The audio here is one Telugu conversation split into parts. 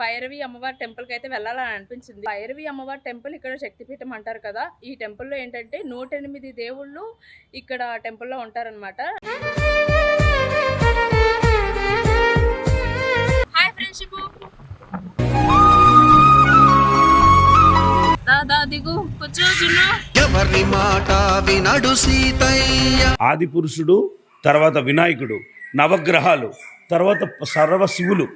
భైరవి అమ్మవారి టెంపుల్కి అయితే వెళ్ళాలని అనిపించింది. భైరవి అమ్మవారి టెంపుల్ ఇక్కడ శక్తిపీఠం అంటారు కదా. ఈ టెంపుల్లో ఏంటంటే 108 దేవుళ్ళు ఇక్కడ టెంపుల్లో ఉంటారనమాట. హాయ్ ఫ్రెండ్షిప్, దాదా దిగు కూర్చోచున్నా. ఎవరి మాట వినడు సీతయ్య. ఆది పురుషుడు, తర్వాత వినాయకుడు, నవగ్రహాలు, తర్వాత సర్వశివులు.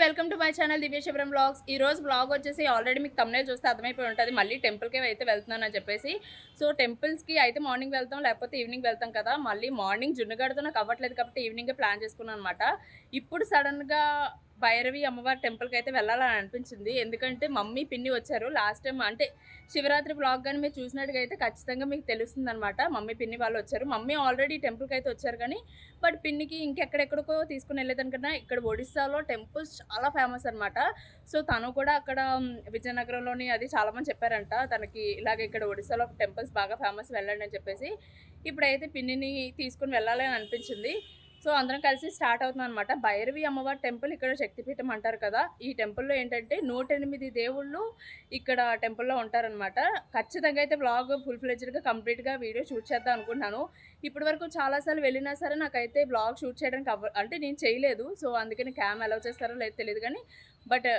Welcome to my channel Divyashivaram blogs. ఈ రోజు బ్లాగ్ వచ్చేసి ఆల్రెడీ మీకు తమ్నేల్ చూస్తే అర్థమైపోయి ఉంటుంది. మళ్ళీ టెంపుల్కి అయితే వెళ్తున్నానని చెప్పేసి. సో టెంపుల్స్కి అయితే మార్నింగ్ వెళ్తాం, లేకపోతే ఈవినింగ్ వెళ్తాం కదా. మళ్ళీ మార్నింగ్ జున్నుగడతో నాకు అవ్వట్లేదు కాబట్టి ఈవినింగే ప్లాన్ చేసుకున్నాను అనమాట. ఇప్పుడు సడన్గా భైరవి అమ్మవారి టెంపుల్కి అయితే వెళ్ళాలని అనిపించింది. ఎందుకంటే మమ్మీ పిన్ని వచ్చారు లాస్ట్ టైం, అంటే శివరాత్రి బ్లాగ్ కానీ మీరు చూసినట్టుగా అయితే ఖచ్చితంగా మీకు తెలుస్తుంది అనమాట. మమ్మీ పిన్ని వాళ్ళు వచ్చారు. మమ్మీ ఆల్రెడీ టెంపుల్కి అయితే వచ్చారు కానీ బట్ పిన్నికి ఇంకెక్కడెక్కడికో తీసుకుని వెళ్ళేదానికన్నా ఇక్కడ ఒడిస్సాలో టెంపుల్స్ చాలా ఫేమస్ అనమాట. సో తను కూడా అక్కడ విజయనగరంలోని అది చాలామంది చెప్పారంట తనకి ఇలాగ ఇక్కడ ఒడిస్సాలో టెంపుల్స్ బాగా ఫేమస్, వెళ్ళండి అని చెప్పేసి. ఇప్పుడైతే పిన్నిని తీసుకుని వెళ్ళాలి అని అనిపించింది. సో అందరం కలిసి స్టార్ట్ అవుతున్నాం అనమాట. భైరవి అమ్మవారి టెంపుల్ ఇక్కడ శక్తిపీఠం అంటారు కదా. ఈ టెంపుల్లో ఏంటంటే 108 దేవుళ్ళు ఇక్కడ టెంపుల్లో ఉంటారనమాట. ఖచ్చితంగా అయితే వ్లాగ్ ఫుల్ ఫ్లెడ్జ్డ్గా కంప్లీట్గా వీడియో షూట్ చేద్దాం అనుకుంటున్నాను. ఇప్పటి వరకు చాలాసార్లు వెళ్ళినా సరే నాకైతే వ్లాగ్ షూట్ చేయడానికి అంటే నేను చేయలేదు. సో అందుకని క్యామ్ అలౌ చేస్తారో లేదో తెలియదు కానీ బట్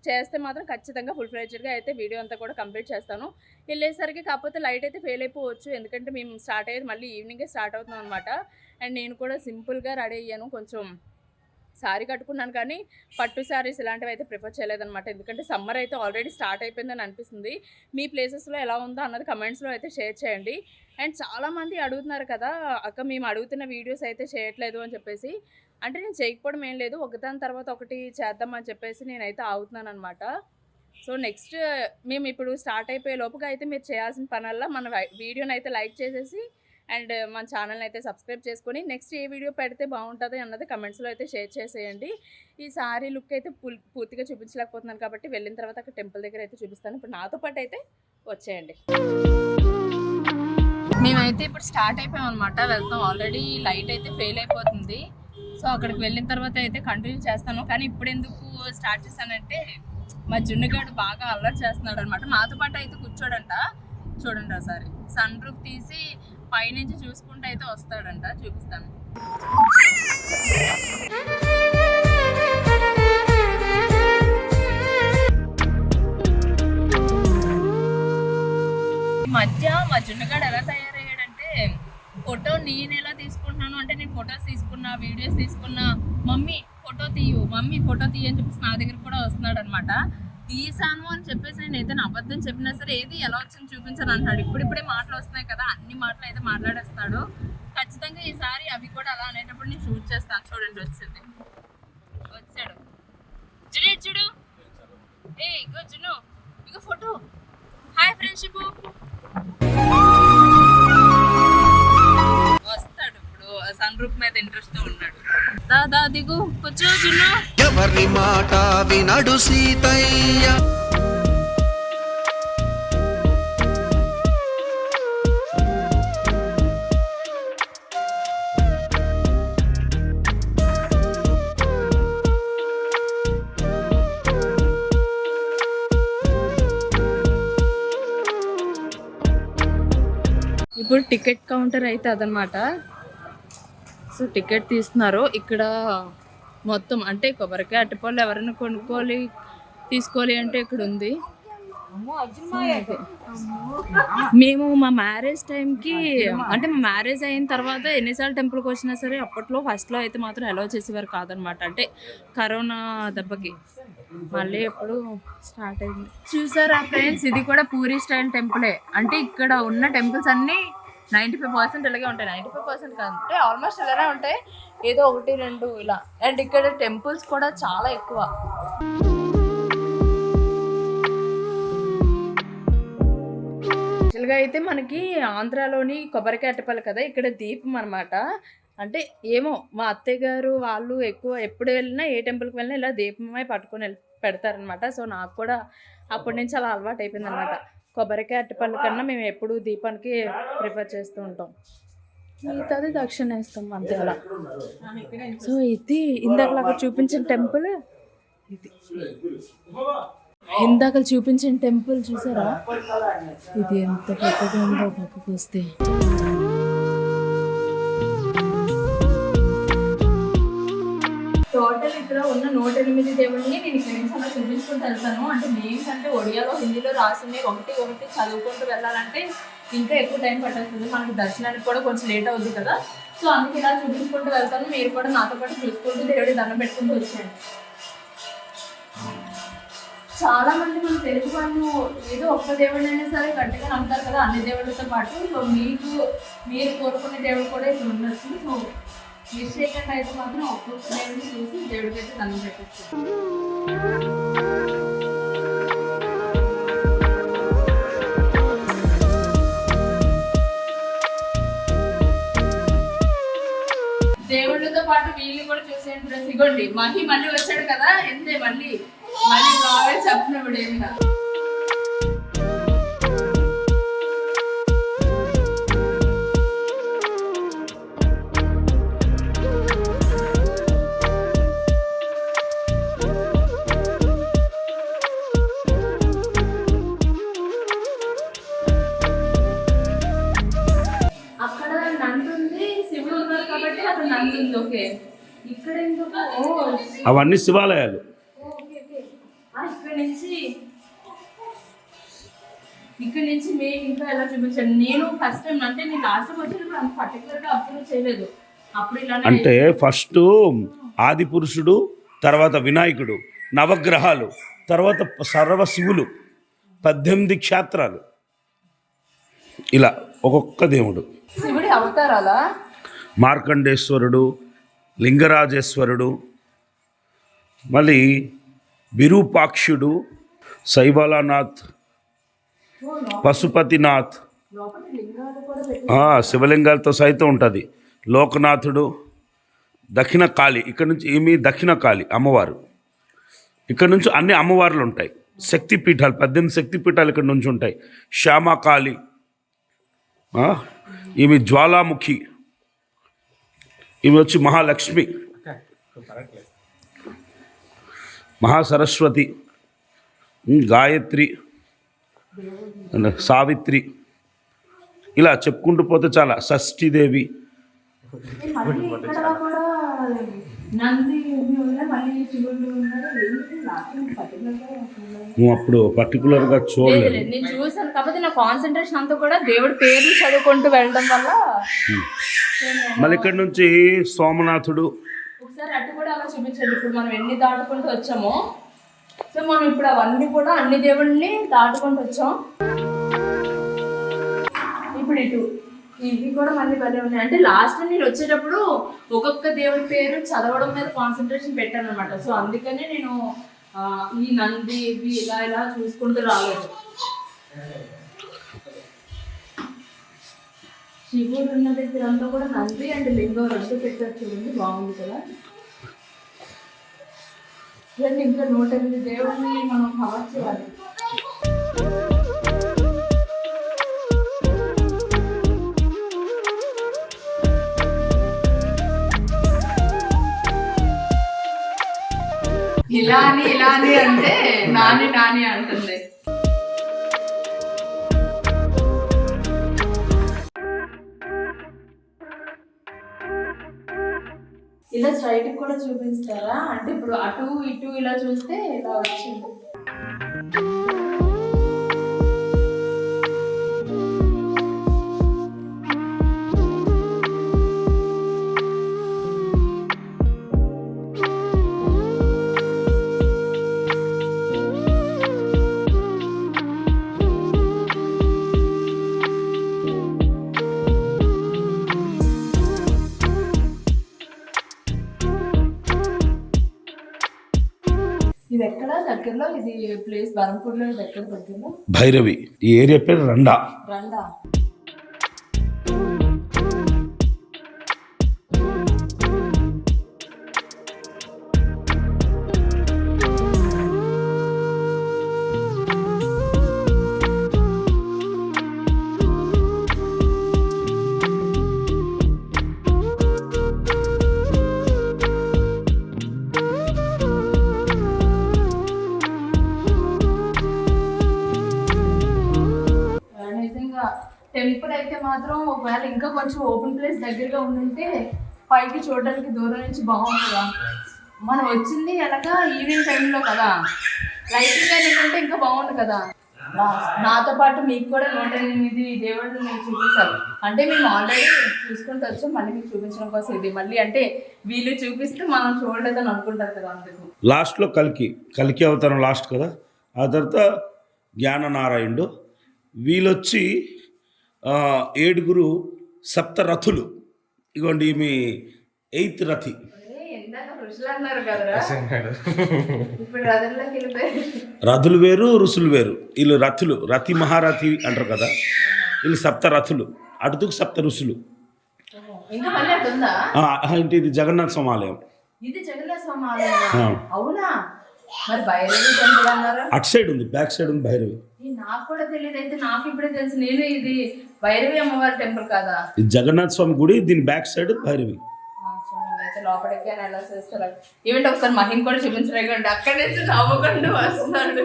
చేస్తే మాత్రం ఖచ్చితంగా ఫుల్ ఫ్లెడ్జ్డ్గా అయితే వీడియో అంతా కూడా కంప్లీట్ చేస్తాను. వెళ్ళేసరికి కాకపోతే లైట్ అయితే ఫెయిల్ అయిపోవచ్చు, ఎందుకంటే మేము స్టార్ట్ అయ్యేది మళ్ళీ ఈవినింగే స్టార్ట్ అవుతున్నాం అనమాట. అండ్ నేను కూడా సింపుల్గా రెడీ అయ్యాను, కొంచెం శారీ కట్టుకున్నాను కానీ పట్టు శారీస్ ఇలాంటివి అయితే ప్రిఫర్ చేయలేదన్నమాట. ఎందుకంటే సమ్మర్ అయితే ఆల్రెడీ స్టార్ట్ అయిపోయిందని అనిపిస్తుంది. మీ ప్లేసెస్లో ఎలా ఉందో అన్నది కమెంట్స్లో అయితే షేర్ చేయండి. అండ్ చాలామంది అడుగుతున్నారు కదా అక్క మేము అడుగుతున్న వీడియోస్ అయితే చేయట్లేదు అని చెప్పేసి. అంటే నేను చేయకపోవడం ఏం లేదు, ఒకదాని తర్వాత ఒకటి చేద్దామని చెప్పేసి నేనైతే ఆగుతున్నాను అనమాట. సో నెక్స్ట్ మేము ఇప్పుడు స్టార్ట్ అయిపోయే లోపుగా అయితే మీరు చేయాల్సిన పనల్లా మన వీడియోని అయితే లైక్ చేసేసి అండ్ మన ఛానల్ని అయితే సబ్స్క్రైబ్ చేసుకొని నెక్స్ట్ ఏ వీడియో పెడితే బాగుంటుంది అన్నది కమెంట్స్లో అయితే షేర్ చేసేయండి. ఈ సారీ లుక్ అయితే పూర్తిగా చూపించలేకపోతున్నాను కాబట్టి వెళ్ళిన తర్వాత అక్కడ టెంపుల్ దగ్గర అయితే చూపిస్తాను. ఇప్పుడు నాతో పాటు అయితే వచ్చేయండి. మేమైతే ఇప్పుడు స్టార్ట్ అయిపోయాం అనమాట, వెళ్తాం. ఆల్రెడీ లైట్ అయితే ఫెయిల్ అయిపోతుంది. సో అక్కడికి వెళ్ళిన తర్వాత అయితే కంటిన్యూ చేస్తాను. కానీ ఇప్పుడు ఎందుకు స్టార్ట్ చేశానంటే మా జున్నుగాడు బాగా అల్లరి చేస్తున్నాడు అనమాట. మాతో పాటు అయితే కూర్చోడంట. చూడండి ఒకసారి సన్ రూఫ్ తీసి పైనుంచి చూసుకుంటూ అయితే వస్తాడంట, చూపిస్తాను. మధ్య మా జున్నుగాడు ఎలా తయారయ్యాడంటే ఫోటో నేను ఎలా తీసుకుంటున్నాను అంటే నేను ఫొటోస్ తీసుకున్నా, వీడియోస్ తీసుకున్నా, మమ్మీ ఫోటో తీయు, మమ్మీ ఫోటో తీయ అని చెప్పేసి నా దగ్గర కూడా వస్తున్నాడు అనమాట. తీసాను అని చెప్పేసి నేను అయితే అబద్ధం చెప్పినా సరే ఏది ఎలా వచ్చింది చూపించాను అంటాడు. ఇప్పుడిప్పుడే మాటలు వస్తున్నాయి కదా, అన్ని మాటలు అయితే మాట్లాడేస్తాడు. ఖచ్చితంగా ఈసారి అవి కూడా అలా అనేటప్పుడు నేను షూట్ చేస్తాను. చూడండి వచ్చాడు జును, చూడు ఏ ఇగో జును, ఇగో ఫోటో. హాయ్ ఫ్రెండ్షిప్, వస్తాడు ఇప్పుడు. సన్ రూఫ్ మీద ఇంట్రెస్ట్ తో ఉన్నాడు. దాదా దిగు కూర్చో జును. ఎవరి మాట వినడు సీతయ్య. ఇప్పుడు టికెట్ కౌంటర్ అయితే అదనమాట. సో టికెట్ తీస్తున్నారు ఇక్కడ మొత్తం. అంటే కొబ్బరికాయ అరటిపళ్ళు ఎవరైనా తీసుకోవాలి అంటే ఇక్కడ ఉంది. మేము మా మ్యారేజ్ టైంకి, అంటే మా మ్యారేజ్ అయిన తర్వాత ఎన్నిసార్లు టెంపుల్కి వచ్చినా సరే అప్పట్లో ఫస్ట్లో అయితే మాత్రం అలౌ చేసేవారు కాదనమాట. అంటే కరోనా దెబ్బకి మళ్ళీ ఎప్పుడు స్టార్ట్ అయింది. చూసారా ఫ్రెండ్స్, ఇది కూడా పూరి స్టైల్ టెంపులే. అంటే ఇక్కడ ఉన్న టెంపుల్స్ అన్నీ 95% ఇలాగే ఉంటాయి. 95% కాదు, అంటే ఆల్మోస్ట్ ఇలానే ఉంటాయి, ఏదో 1-2 ఇలా. అండ్ ఇక్కడ టెంపుల్స్ కూడా చాలా ఎక్కువ. యాక్చువల్గా అయితే మనకి ఆంధ్రాలోని కొబ్బరికాయ అట్టపల్లి కదా, ఇక్కడ దీపం అనమాట. అంటే ఏమో మా అత్తయ్య గారు వాళ్ళు ఎక్కువ ఎప్పుడు వెళ్ళినా ఏ టెంపుల్కి వెళ్ళినా ఇలా దీపమే పట్టుకొని పెడతారనమాట. సో నాకు కూడా అప్పటి నుంచి అలా అలవాటు అయిపోయింది అనమాట. కొబ్బరికాయ అట్టపల్లి కన్నా మేము ఎప్పుడు దీపానికి ప్రిఫర్ చేస్తూ ఉంటాం. మిగతాది దక్షిణ వేస్తాం అంతే అలా. సో ఇది ఇందాక చూపించిన టెంపుల్, ఇది ఇందాక చూపించిన టెంపుల్ చూసారా, ఇది ఎంత పెద్దగా ఉందో పక్కకు వస్తే. టోటల్ ఇక్కడ ఉన్న 108 దేవుళ్ళని నేను ఇక్కడ నుంచి అలా చూపించుకుంటూ వెళ్తాను. అంటే నేమ్స్ అంటే ఒడియాలో హిందీలో రాసుకుని ఒకటి ఒకటి చదువుకుంటూ వెళ్ళాలంటే ఇంకా ఎక్కువ టైం పట్టేస్తుంది. మనకి దర్శనానికి కూడా కొంచెం లేట్ అవుతుంది కదా. సో అందుకే ఇలా చూపించుకుంటూ వెళ్తాను. మీరు కూడా నాతో పాటు చూసుకుంటూ దేవుడి దండం పెట్టుకుంటూ వచ్చేయండి. చాలా మంది మన తెలుగు వాళ్ళు ఏదో ఒక్క దేవుడినైనా సరే గట్టిగా నమ్ముతారు కదా అన్ని దేవుళ్ళతో పాటు. సో మీరు కోరుకునే దేవుడు కూడా ఇక్కడ ఉండొచ్చు. సో మిస్ చేయకుండా అయితే మాత్రం ఒక్కొక్క దేవుడిని చూసి దేవుడికి అయితే దండం పెట్టచ్చు. దేవుళ్ళతో పాటు వీళ్ళు కూడా చూసేయండి ఫ్రెండ్స్. ఇగోండి మళ్ళీ వచ్చాడు కదా, ఎంతే మళ్ళీ బాగా చెప్పినప్పుడు ఏమి కాదు. అక్కడ నందుంది, శివుడు ఉన్నారు కాబట్టి అక్కడ నందుంది. ఓకే, ఇక్కడ ఎందుకు? అవన్నీ శివాలయాలు. ఇక్కడ నుంచి మేము ఇంకా ఎలా చూపించాను. నేను ఫస్ట్ టైం అంటే నేను లాస్ట్ టైం వచ్చినప్పుడు అంత పర్టికులర్గా అబ్జర్వ్ చేయలేదు. అప్పుడు ఇలా అంటే ఫస్ట్ ఆది పురుషుడు, తర్వాత వినాయకుడు, నవగ్రహాలు, తర్వాత సర్వశివులు, 18 క్షేత్రాలు, ఇలా ఒక్కొక్క దేవుడు. శివుడి అవతారాలా? మార్కండేశ్వరుడు, లింగరాజేశ్వరుడు, మళ్ళీ విరూపాక్షుడు, శైవాలనాథ్, పశుపతినాథ్, శివలింగాలతో సైతం ఉంటుంది. లోకనాథుడు, దక్షిణ కాళి, ఇక్కడ నుంచి ఈమె దక్షిణ కాళి అమ్మవారు. ఇక్కడ నుంచి అన్ని అమ్మవార్లు ఉంటాయి. శక్తిపీఠాలు 18 శక్తిపీఠాలు ఇక్కడ నుంచి ఉంటాయి. శ్యామకాళి, ఈమె జ్వాలాముఖి, ఈమె వచ్చి మహాలక్ష్మి, మహాసరస్వతి, గాయత్రి, సావిత్రి, ఇలా చెప్పుకుంటూ పోతే చాలా. షష్ఠీదేవి. నువ్వు అప్పుడు పర్టికులర్గా చూడలేదు. నేను చూసాను కాబట్టి నా కాన్సన్ట్రేషన్ అంతా కూడా దేవుడి పేర్లు చదువుకుంటూ వెళ్ళడం వల్ల. మళ్ళీ ఇక్కడ నుంచి సోమనాథుడు. ఒకసారి అటు కూడా అలా చూపించండి. ఇప్పుడు మనం ఎన్ని దాటుకుంటూ వచ్చామో, సో మనం ఇప్పుడు అవన్నీ కూడా అన్ని దేవుళ్ళని దాటుకుంటూ వచ్చాం. ఇప్పుడు ఇటు ఇవి కూడా మళ్ళీ భలే ఉన్నాయి. అంటే లాస్ట్ నేను వచ్చేటప్పుడు ఒక్కొక్క దేవుడి పేరు చదవడం మీద కాన్సన్ట్రేషన్ పెట్టాను అనమాట. సో అందుకనే నేను ఈ నంది ఇవి ఇలా చూసుకుంటూ రాలేదు. శివుడు ఉన్న దగ్గర అంతా కూడా నంది అండ్ లింగం రెండు పెట్టారు చూడండి, బాగుంది కదా. ఇంకా 108 దేవుడిని మనం కవర్ చేయాలి. ఇలా అని అంటే నాని అంటుంది. ఇలా స్ట్రైట్ కూడా చూపిస్తారా? అంటే ఇప్పుడు అటు ఇటు ఇలా చూస్తే ఇలా వచ్చింది. ఇది ఎక్కడ? దగ్గరలో ఇది ప్లేస్ బరంపూర్లో దగ్గరలో భైరవి. ఈ ఏరియా పేరు రండా. రండా. టెంపుల్ అయితే మాత్రం ఒకవేళ ఇంకా కొంచెం ఓపెన్ ప్లేస్ దగ్గరగా ఉండుంటే పైకి చూడడానికి దూరం నుంచి బాగుంటుందా. మనం వచ్చింది ఎలాగా ఈవినింగ్ టైంలో కదా, లైటింగ్ ఏంటంటే ఇంకా బాగుంది కదా. నాతో పాటు మీకు కూడా 108 దేవుళ్ళు మీకు చూపించాలి అంటే మేము ఆల్రెడీ చూసుకుంటూ వచ్చాం, మళ్ళీ మీకు చూపించడం కోసం ఇది మళ్ళీ అంటే వీళ్ళు చూపిస్తే మనం చూడలేదని అనుకుంటారు కదా. అందుకు లాస్ట్లో కలికి అవతారం లాస్ట్ కదా. ఆ తర్వాత జ్ఞాననారాయణుడు. వీళ్ళొచ్చి 7 సప్తరథులు. ఇగోండి మీ 8th రథి. రథులు వేరు ఋషులు వేరు. వీళ్ళు రథులు, రథి మహారథి అంటారు కదా. వీళ్ళు సప్తరథులు, అటుకు సప్త ఋషులు. అంటే ఇది జగన్నాథ స్వామి ఆలయం. అటు సైడ్ ఉంది, బ్యాక్ సైడ్ ఉంది భైరవి. నాకు కూడా తెలియదు, అయితే నాకు ఇప్పుడే తెలుసు. నేను ఇది భైరవి అమ్మవారి టెంపుల్ కదా. ఇది జగన్నాథ స్వామి గుడి, దీని బ్యాక్ సైడ్ భైరవి. అయితే లోపలికి ఎలా చేస్తారు ఈవెంట్ ఒకసారి మహిన్ కూడా చూపించలేకండి, అక్కడి నుంచి నవ్వకుండా వస్తున్నాడు.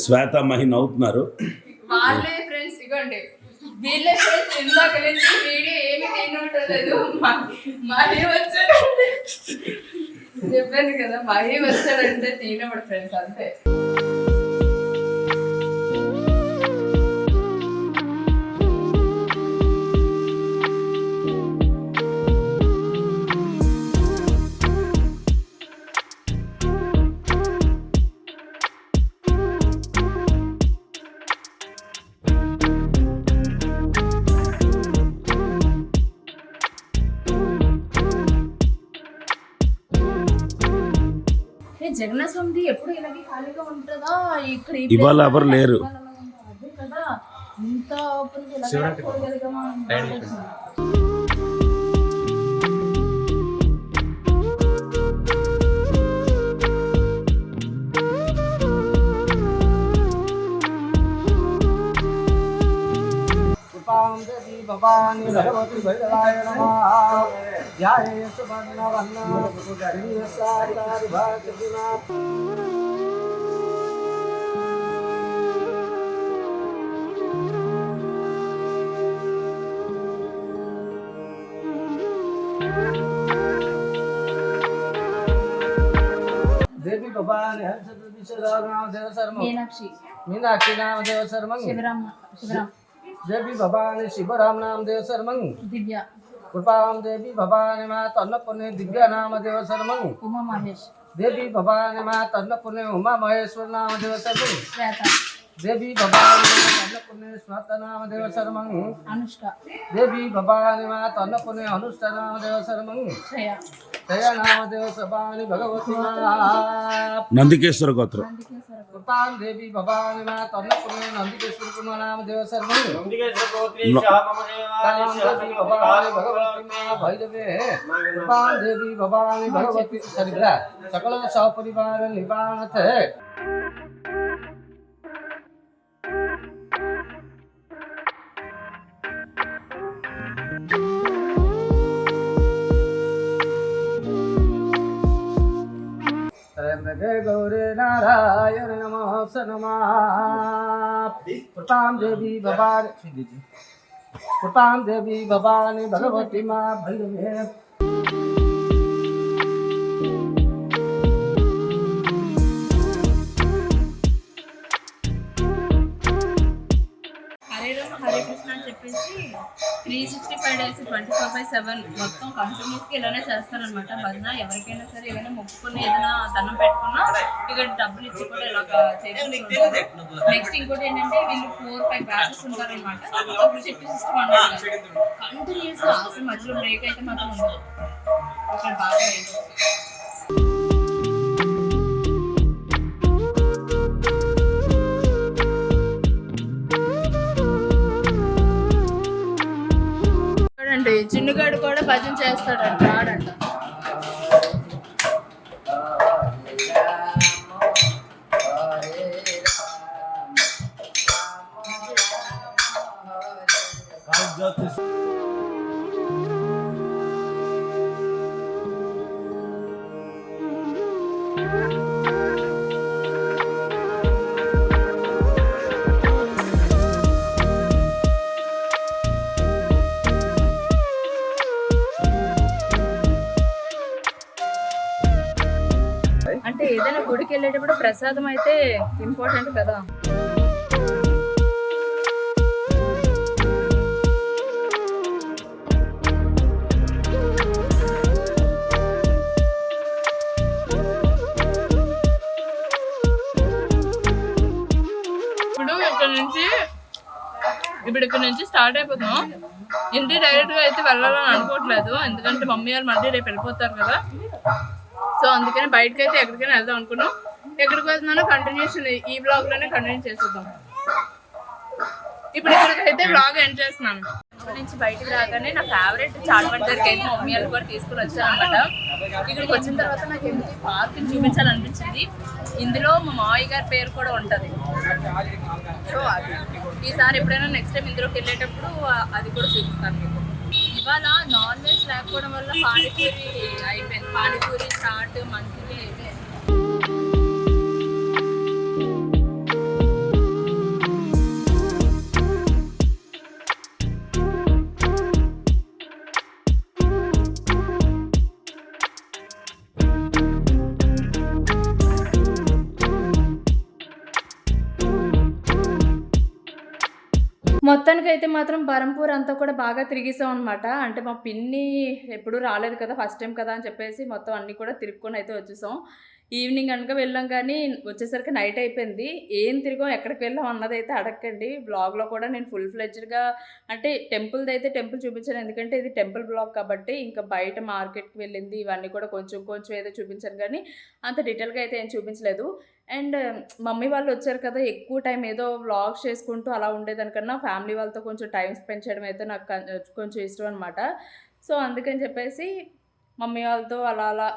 శ్వేత మహిన్ అవుతున్నారు వాళ్ళే ఫ్రెండ్స్. ఇగోండి వీళ్ళే ఫ్రెండ్స్. ఇందాక నుంచి వీడియో ఏమి తినట్లేదు. మహి వచ్చాడు చెప్పాను కదా, మహి వచ్చాడంటే తినబడు ఫ్రెండ్స్ అంతే. జగన్నాథ స్వామి ఎప్పుడు ఇలాగే ఖాళీగా ఉంటుందా? ఇక్కడ ఇవాళ ఎవరు లేరు కదా, ఇంత ఓపెన్ భవాని భగవతి భైరవాయ నమః. ధ్యాయే సువర్ణవర్ణ గణేశారి భాగ్యగుణ. దేవి భవాని హర్ష శర్మ మీనాక్షి నామదేవ శర్మ శివరామ్ देवी भवानी शिवराम नाम देव शर्मं दिव्या कृपाम देवी भवानी माँ अन्नपूर्णे दिव्या नाम देव शर्मं उमा महेश देवी भवानी माँ अन्नपूर्णे उमा महेश्वर नाम देव शर्मं श्वेता देवी भवानी माँ अन्नपूर्णे श्वेता नाम देव शर्मं अनुष्का देवी भवानी माँ अन्नपूर्णे अनुष्ठा नाम देव शर्मं श्रेया दया नाम देव सभानि भगवती నందికేశ్వర గోత్రం. कृपाम देवी भवानी माँ अन्नपूर्णे नंदिकेश्वर कुमार नाम देव शर्मं देवी भवानी भगवती माँ भैरवे कृपाम देवी भवानी भगवती सरिद्रा सकल सपरिवार निवारत है. त्र्यंबके गौरे नारायण नमः नमः. कृपाम देवी भवानी कृपाम देवी भवानी भगवती माँ भैरवे హరే కృష్ణ అని చెప్పేసి 365 days 24/7 మొత్తం కంటిన్యూస్గా ఇలానే చేస్తారనమాట. భజన ఎవరికైనా సరే ఏమైనా మొక్కుకుని ఏదైనా దండం పెట్టుకున్నా ఇక్కడ డబ్బులు ఇచ్చి కూడా ఇలా చేస్తుంటారు. నెక్స్ట్ ఇంకోటి ఏంటంటే వీళ్ళు 4-5 బ్యాచెస్ ఉంటారనమాట. అప్పుడు చెప్పి సిస్టమ్ అన్నమాట కంటిన్యూస్, అసలు మధ్యలో బ్రేక్ అయితే మాత్రం ఉండదు. అక్కడ బాగా చిన్నుగాడు కూడా భజన చేస్తాడంట ఆడంట. అంటే ఏదైనా గుడికి వెళ్ళేటప్పుడు ప్రసాదం అయితే ఇంపార్టెంట్ కదా. ఇప్పుడు ఇక్కడ నుంచి స్టార్ట్ అయిపోతాం. ఇంటికి డైరెక్ట్గా అయితే వెళ్ళాలని అనుకోవట్లేదు, ఎందుకంటే మమ్మీ వాళ్ళు మళ్ళీ రేపు వెళ్ళిపోతారు కదా. సో అందుకని బయటకు అయితే ఎక్కడికైనా వెళ్దాం అనుకున్నాం. ఎక్కడికి వెళ్తున్నానో కంటిన్యూషన్ ఈ బ్లాగ్లోనే కంటిన్యూ చేసేద్దాం. ఇప్పుడు ఇక్కడికైతే బ్లాగ్ ఎండ్ చేస్తున్నాను. అక్కడి నుంచి బయటకు రాగానే నా ఫేవరెట్ చాట్ బండి దగ్గరికి అయితే మమ్మీ వాళ్ళు కూడా తీసుకుని వచ్చారనమాట. ఇక్కడికి వచ్చిన తర్వాత నాకు ఎందుకు పార్క్ చూపించాలనిపించింది. ఇందులో మా మావయ్య గారి పేరు కూడా ఉంటుంది. సో అది ఈసారి ఎప్పుడైనా నెక్స్ట్ టైం ఇందులోకి వెళ్ళేటప్పుడు అది కూడా చూపిస్తాను మీకు. ఇవాళ నాన్ వెజ్ లేకపోవడం వల్ల పానీపూరి అయిపోయింది. పానీపూరి చాట్ మంచూరి అయిపోయింది. మొత్తానికి అయితే మాత్రం బరంపూర్ అంతా కూడా బాగా తిరిగేసాం అనమాట. అంటే మా పిన్ని ఎప్పుడూ రాలేదు కదా, ఫస్ట్ టైం కదా అని చెప్పేసి మొత్తం అన్నీ కూడా తిరుక్కొని అయితే వచ్చేసాం. ఈవినింగ్ అనగా వెళ్ళాం కానీ వచ్చేసరికి నైట్ అయిపోయింది. ఏం తిరిగాం ఎక్కడికి వెళ్ళాం అన్నదైతే అడగండి. బ్లాగ్లో కూడా నేను ఫుల్ ఫ్లెడ్జ్డ్గా అంటే టెంపుల్ది అయితే టెంపుల్ చూపించాను, ఎందుకంటే ఇది టెంపుల్ బ్లాగ్ కాబట్టి. ఇంకా బయట మార్కెట్కి వెళ్ళింది ఇవన్నీ కూడా కొంచెం కొంచెం ఏదో చూపించాను కానీ అంత డీటెయిల్గా అయితే ఏం చూపించలేదు. అండ్ మమ్మీ వాళ్ళు వచ్చారు కదా, ఎక్కువ టైం ఏదో వ్లాగ్స్ చేసుకుంటూ అలా ఉండేదానికన్నా ఫ్యామిలీ వాళ్ళతో కొంచెం టైం స్పెండ్ చేయడం అయితే నాకు కొంచెం ఇష్టం అనమాట. సో అందుకని చెప్పేసి మమ్మీ వాళ్ళతో అలా అలా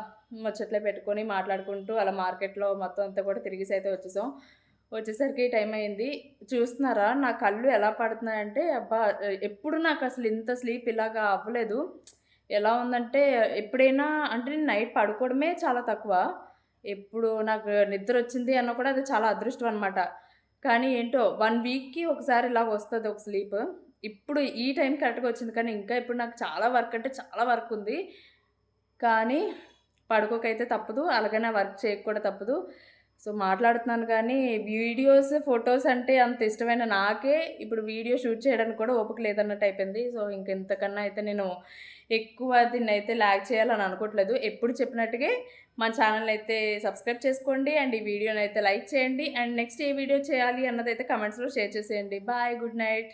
ముచ్చట్లే పెట్టుకొని మాట్లాడుకుంటూ అలా మార్కెట్లో మొత్తం అంతా కూడా తిరిగేసి అయితే వచ్చేసాం. వచ్చేసరికి టైం అయింది. చూస్తున్నారా నా కళ్ళు ఎలా పడుతున్నాయంటే, అబ్బా ఎప్పుడు నాకు అసలు ఇంత స్లీప్ ఇలాగా అవ్వలేదు. ఎలా ఉందంటే ఎప్పుడైనా అంటే నేను నైట్ పడుకోవడమే చాలా తక్కువ. ఎప్పుడు నాకు నిద్ర వచ్చింది అన్న కూడా అది చాలా అదృష్టం అనమాట. కానీ ఏంటో 1 వీక్కి ఒకసారి ఇలా వస్తుంది ఒక స్లీప్. ఇప్పుడు ఈ టైం కరెక్ట్గా వచ్చింది, కానీ ఇంకా ఇప్పుడు నాకు చాలా వర్క్ అంటే చాలా వర్క్ ఉంది. కానీ పడుకోకైతే తప్పదు, అలాగనే వర్క్ చేయక కూడా తప్పదు. సో మాట్లాడుతున్నాను కానీ వీడియోస్ ఫొటోస్ అంటే అంత ఇష్టమైన నాకే ఇప్పుడు వీడియో షూట్ చేయడానికి కూడా ఓపిక లేదన్నట్టు అయిపోయింది. సో ఇంకెంతకన్నా అయితే నేను ఎక్కువ దీన్ని అయితే ల్యాగ్ చేయాలని అనుకోవట్లేదు. ఎప్పుడు చెప్పినట్టుగా మన ఛానల్ అయితే సబ్స్క్రైబ్ చేసుకోండి అండ్ ఈ వీడియోని అయితే లైక్ చేయండి. అండ్ నెక్స్ట్ ఏ వీడియో చేయాలి అన్నదైతే కమెంట్స్లో షేర్ చేసేయండి. Bye, good night.